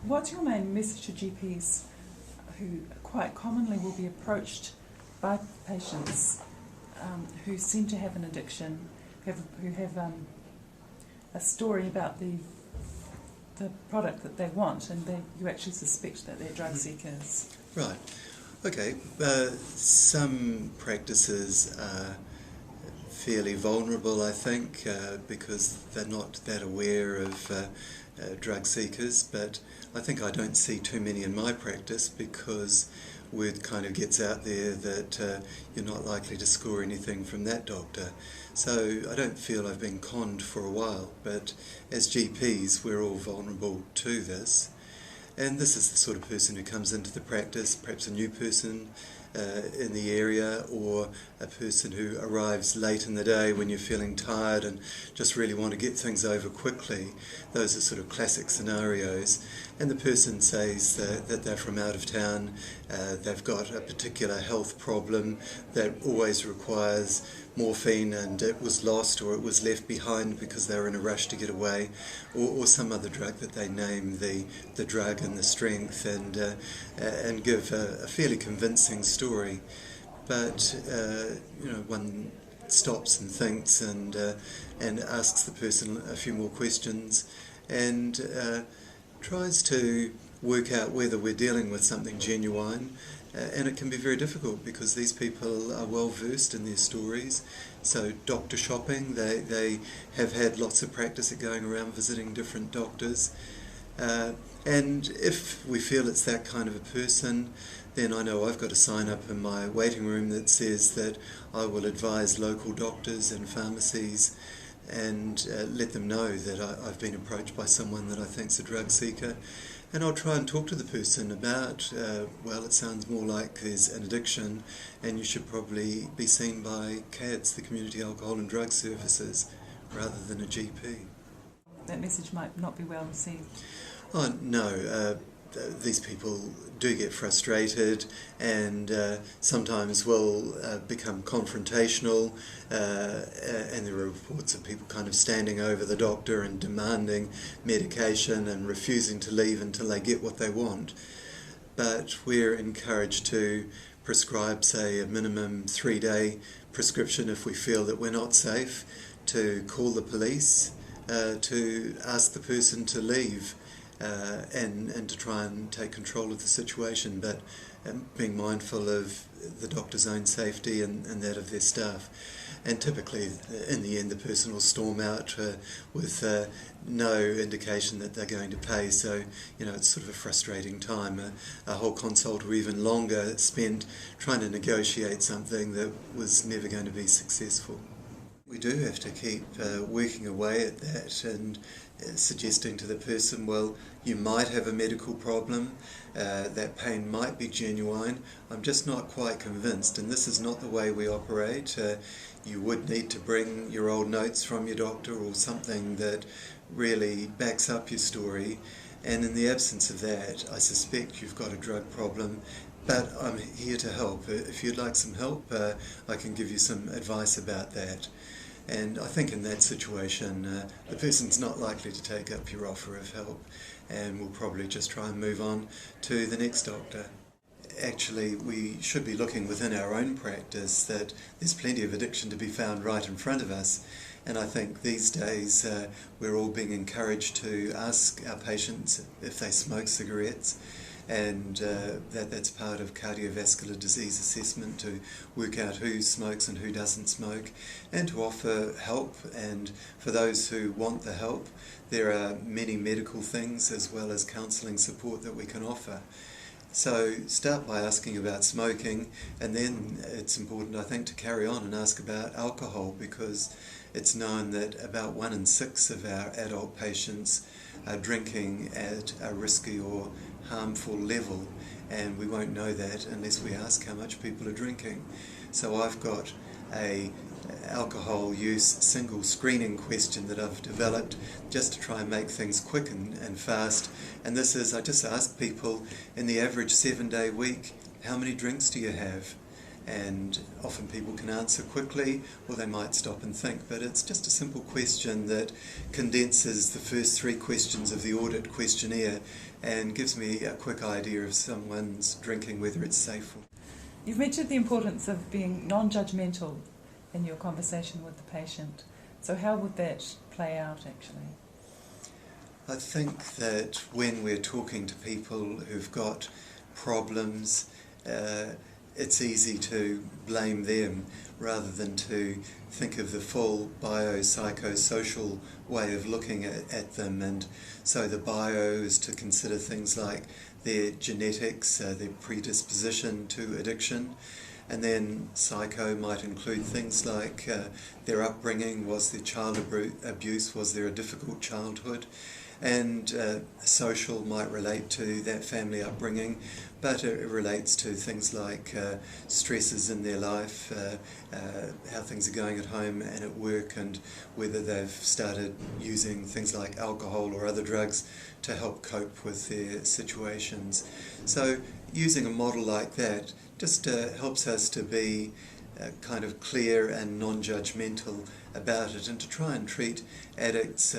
What's your main message to GPs who quite commonly will be approached by patients who seem to have an addiction, who have a story about the product that they want, and you actually suspect that they're drug seekers? Right. Okay. Some practices are fairly vulnerable, I think, because they're not that aware of drug seekers, but I think I don't see too many in my practice because word kind of gets out there that you're not likely to score anything from that doctor. So I don't feel I've been conned for a while, but as GPs we're all vulnerable to this. And this is the sort of person who comes into the practice, perhaps a new person in the area, or a person who arrives late in the day when you're feeling tired and just really want to get things over quickly. Those are sort of classic scenarios. And the person says that they're from out of town, they've got a particular health problem that always requires morphine and it was lost or it was left behind because they were in a rush to get away, or some other drug that they name the drug and the strength, and give a fairly convincing story. But one stops and thinks and asks the person a few more questions and tries to work out whether we're dealing with something genuine. And it can be very difficult because these people are well versed in their stories. So doctor shopping, they have had lots of practice at going around visiting different doctors. And if we feel it's that kind of a person, then I know I've got a sign up in my waiting room that says that I will advise local doctors and pharmacies and let them know that I've been approached by someone that I think's a drug seeker. And I'll try and talk to the person about, it sounds more like there's an addiction and you should probably be seen by CADS, the Community Alcohol and Drug Services, rather than a GP. That message might not be well received. Oh, no. These people do get frustrated and sometimes will become confrontational, and there are reports of people kind of standing over the doctor and demanding medication and refusing to leave until they get what they want. But we're encouraged to prescribe, say, a minimum 3-day prescription if we feel that we're not safe, to call the police, to ask the person to leave, and to try and take control of the situation, but being mindful of the doctor's own safety and that of their staff. And typically, in the end, the person will storm out with no indication that they're going to pay. So, it's sort of a frustrating time. A whole consult or even longer spent trying to negotiate something that was never going to be successful. We do have to keep working away at that and suggesting to the person, well, you might have a medical problem, that pain might be genuine, I'm just not quite convinced, and this is not the way we operate. You would need to bring your old notes from your doctor or something that really backs up your story, and in the absence of that, I suspect you've got a drug problem. But I'm here to help. If you'd like some help, I can give you some advice about that. And I think in that situation, the person's not likely to take up your offer of help and will probably just try and move on to the next doctor. Actually, we should be looking within our own practice that there's plenty of addiction to be found right in front of us. And I think these days we're all being encouraged to ask our patients if they smoke cigarettes, and that's part of cardiovascular disease assessment, to work out who smokes and who doesn't smoke, and to offer help. And for those who want the help, there are many medical things as well as counselling support that we can offer. So start by asking about smoking, and then it's important, I think, to carry on and ask about alcohol, because it's known that about 1 in 6 of our adult patients are drinking at a risky or harmful level, and we won't know that unless we ask how much people are drinking. So I've got a alcohol use single screening question that I've developed just to try and make things quick and fast, and this is, I just ask people in the average 7-day week, how many drinks do you have? and often people can answer quickly, or they might stop and think, but it's just a simple question that condenses the first 3 questions of the audit questionnaire and gives me a quick idea of someone's drinking, whether it's safe or... You've mentioned the importance of being non-judgmental in your conversation with the patient. So how would that play out actually? I think that when we're talking to people who've got problems, it's easy to blame them rather than to think of the full biopsychosocial way of looking at them. And so the bio is to consider things like their genetics, their predisposition to addiction, and then psycho might include things like their upbringing. Was there child abuse? Was there a difficult childhood? And social might relate to that family upbringing, but it relates to things like stresses in their life, how things are going at home and at work, and whether they've started using things like alcohol or other drugs to help cope with their situations. So using a model like that just helps us to be kind of clear and non-judgmental about it, and to try and treat addicts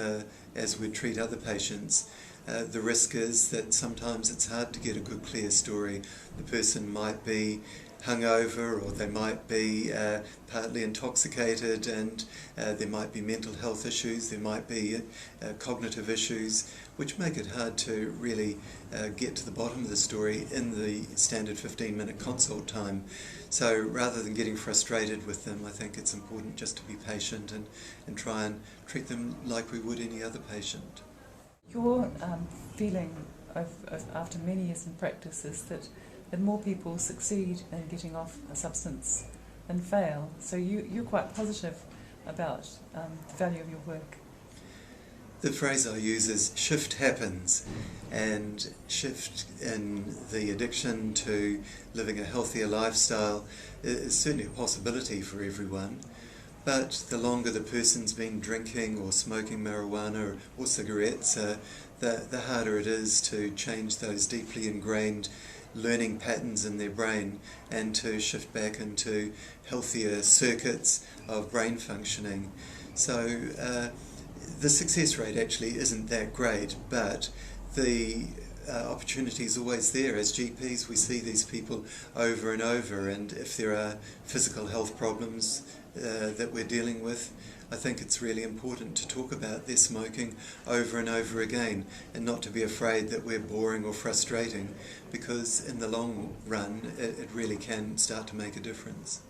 as we'd treat other patients. The risk is that sometimes it's hard to get a good, clear story. The person might be hungover, or they might be partly intoxicated, and there might be mental health issues, there might be cognitive issues, which make it hard to really get to the bottom of the story in the standard 15-minute consult time. So rather than getting frustrated with them, I think it's important just to be patient and try and treat them like we would any other patient. Your feeling after many years in practice is that more people succeed in getting off a substance than fail. So you're quite positive about the value of your work. The phrase I use is shift happens, and shift in the addiction to living a healthier lifestyle is certainly a possibility for everyone. But the longer the person's been drinking or smoking marijuana or cigarettes, the harder it is to change those deeply ingrained learning patterns in their brain and to shift back into healthier circuits of brain functioning. So the success rate actually isn't that great, but the opportunity is always there. As GPs, we see these people over and over, and if there are physical health problems that we're dealing with, I think it's really important to talk about their smoking over and over again, and not to be afraid that we're boring or frustrating, because in the long run it really can start to make a difference.